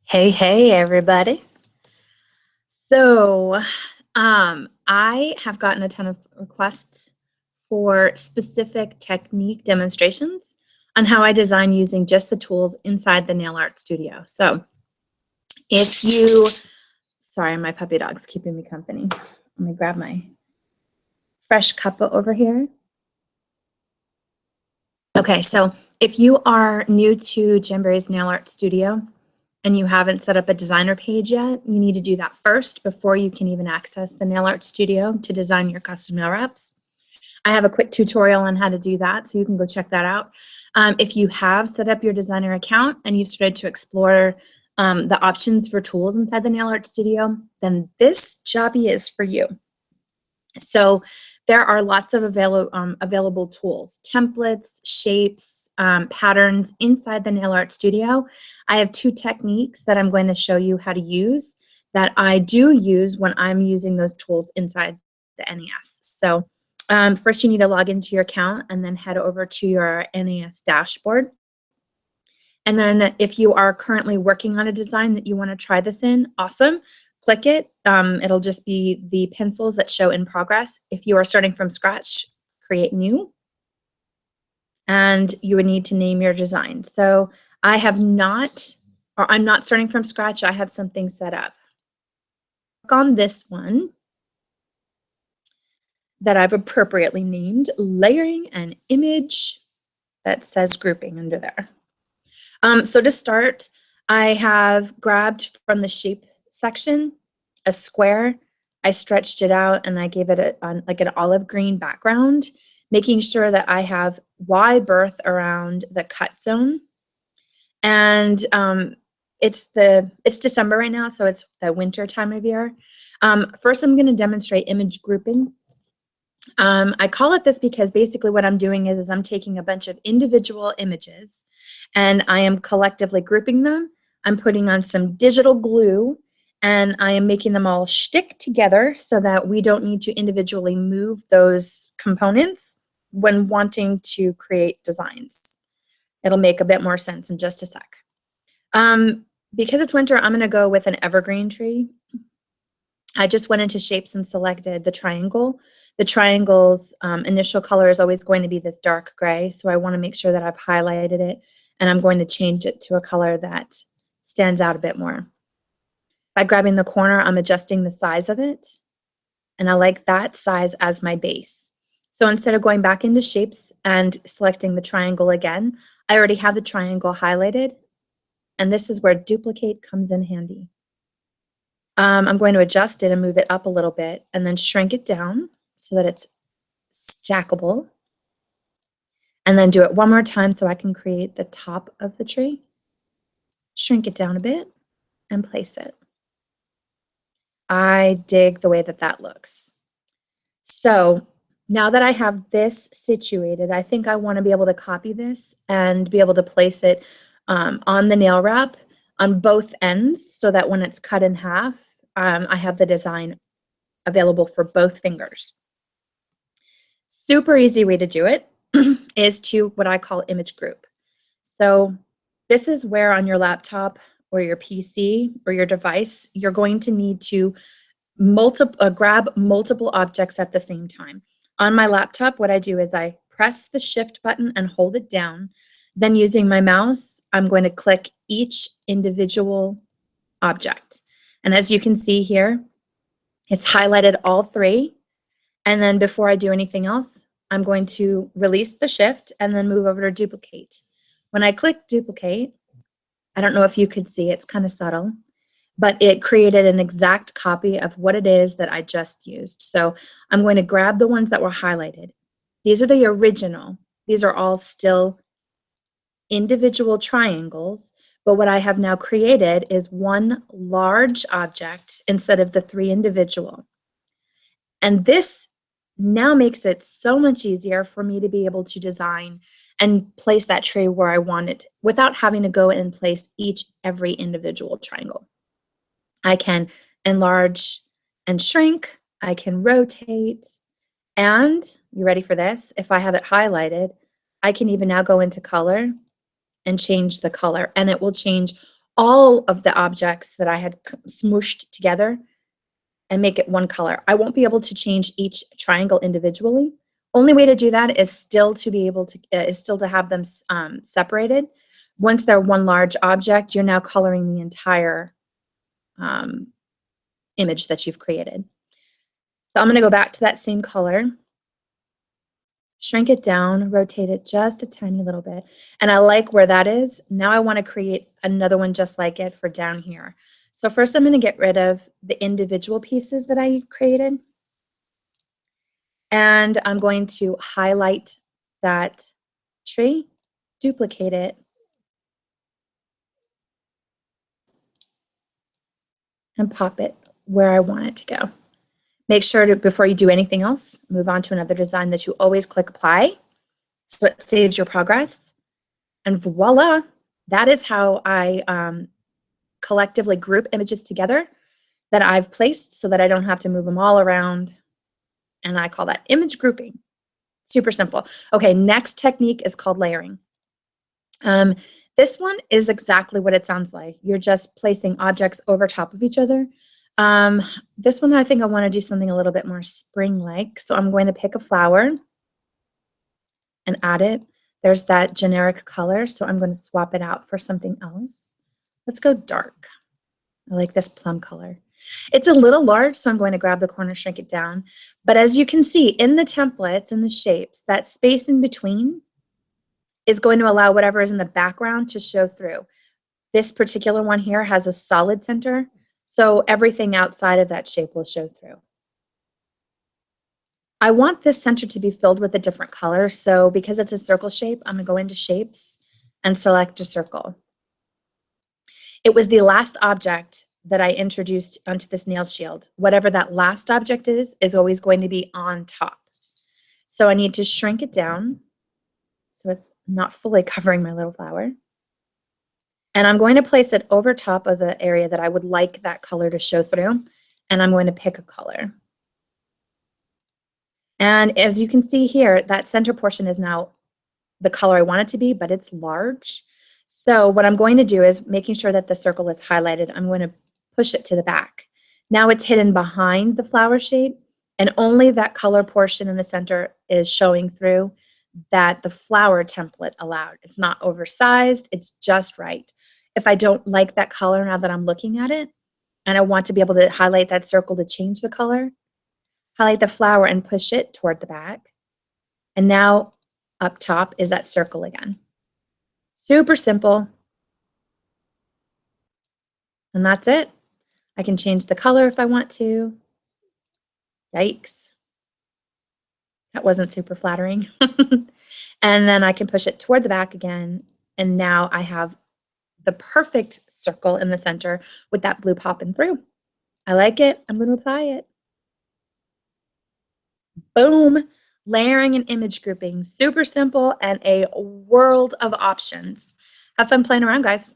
Hey, everybody. So, I have gotten a ton of requests for specific technique demonstrations on how I design using just the tools inside the nail art studio. So, if you, sorry, my puppy dog's keeping me company. Let me grab my fresh cuppa over here. Okay, so if you are new to Jamberry's nail art studio, and you haven't set up a designer page yet, you need to do that first before you can even access the nail art studio to design your custom nail wraps. I have a quick tutorial on how to do that, so you can go check that out. If you have set up your designer account and you've started to explore the options for tools inside the nail art studio, then this jobby is for you. So there are lots of available tools, templates, shapes, patterns inside the nail art studio. I have two techniques that I'm going to show you how to use that I do use when I'm using those tools inside the NAS. So first you need to log into your account and then head over to your NAS dashboard. And then if you are currently working on a design that you want to try this in, awesome. Click it. It'll just be the pencils that show in progress. If you are starting from scratch, create new. And you would need to name your design. So I'm not starting from scratch. I have something set up. Click on this one that I've appropriately named, layering an image that says grouping under there. So to start, I have grabbed from the shape section a square. I stretched it out and I gave it like an olive green background, making sure that I have wide berth around the cut zone. And it's December right now, so it's the winter time of year. First, I'm going to demonstrate image grouping. I call it this because basically what I'm doing is I'm taking a bunch of individual images and I am collectively grouping them. I'm putting on some digital glue and I am making them all stick together so that we don't need to individually move those components when wanting to create designs. It'll make a bit more sense in just a sec. Because it's winter, I'm going to go with an evergreen tree. I just went into shapes and selected the triangle. The triangle's initial color is always going to be this dark gray, so I want to make sure that I've highlighted it, and I'm going to change it to a color that stands out a bit more. By grabbing the corner, I'm adjusting the size of it, and I like that size as my base. So instead of going back into shapes and selecting the triangle again, I already have the triangle highlighted, and this is where duplicate comes in handy. I'm going to adjust it and move it up a little bit and then shrink it down so that it's stackable. And then do it one more time so I can create the top of the tree. Shrink it down a bit and place it. I dig the way that that looks. So now that I have this situated, I think I want to be able to copy this and be able to place it on the nail wrap on both ends so that when it's cut in half, I have the design available for both fingers. Super easy way to do it is to what I call image group. So this is where on your laptop or your PC or your device, you're going to need to grab multiple objects at the same time. On my laptop, what I do is I press the shift button and hold it down. Then using my mouse, I'm going to click each individual object. And as you can see here, it's highlighted all three. And then before I do anything else, I'm going to release the shift and then move over to duplicate. When I click duplicate, I don't know if you could see, it's kind of subtle, but it created an exact copy of what it is that I just used. So I'm going to grab the ones that were highlighted. These are the original. These are all still individual triangles, but what I have now created is one large object instead of the three individual. And this now makes it so much easier for me to be able to design and place that tree where I want it without having to go and place every individual triangle. I can enlarge and shrink, I can rotate, and you ready for this? If I have it highlighted, I can even now go into color and change the color, and it will change all of the objects that I had smooshed together and make it one color. I won't be able to change each triangle individually. Only way to do that is still to be able to have them separated. Once they're one large object, you're now coloring the entire image that you've created. So I'm going to go back to that same color, shrink it down, rotate it just a tiny little bit. And I like where that is. Now I want to create another one just like it for down here. So first I'm going to get rid of the individual pieces that I created. And I'm going to highlight that tree, duplicate it, and pop it where I want it to go. Make sure to, before you do anything else, move on to another design that you always click apply so it saves your progress. And voila, that is how I collectively group images together that I've placed so that I don't have to move them all around. And I call that image grouping. Super simple. Okay, next technique is called layering. This one is exactly what it sounds like. You're just placing objects over top of each other. This one, I think I want to do something a little bit more spring-like. So I'm going to pick a flower and add it. There's that generic color, so I'm going to swap it out for something else. Let's go dark. I like this plum color. It's a little large, so I'm going to grab the corner, shrink it down. But as you can see in the templates and the shapes, that space in between is going to allow whatever is in the background to show through. This particular one here has a solid center, so everything outside of that shape will show through. I want this center to be filled with a different color, so because it's a circle shape, I'm going to go into Shapes and select a circle. It was the last object that I introduced onto this nail shield. Whatever that last object is always going to be on top. So I need to shrink it down so it's not fully covering my little flower. And I'm going to place it over top of the area that I would like that color to show through. And I'm going to pick a color. And as you can see here, that center portion is now the color I want it to be, but it's large. So what I'm going to do is making sure that the circle is highlighted, I'm going to push it to the back. Now it's hidden behind the flower shape, and only that color portion in the center is showing through that the flower template allowed. It's not oversized, it's just right. If I don't like that color now that I'm looking at it, and I want to be able to highlight that circle to change the color, highlight the flower and push it toward the back. And now up top is that circle again. Super simple. And that's it. I can change the color if I want to. Yikes. That wasn't super flattering. And then I can push it toward the back again. And now I have the perfect circle in the center with that blue popping through. I like it. I'm going to apply it. Boom. Layering and image grouping. Super simple and a world of options. Have fun playing around, guys.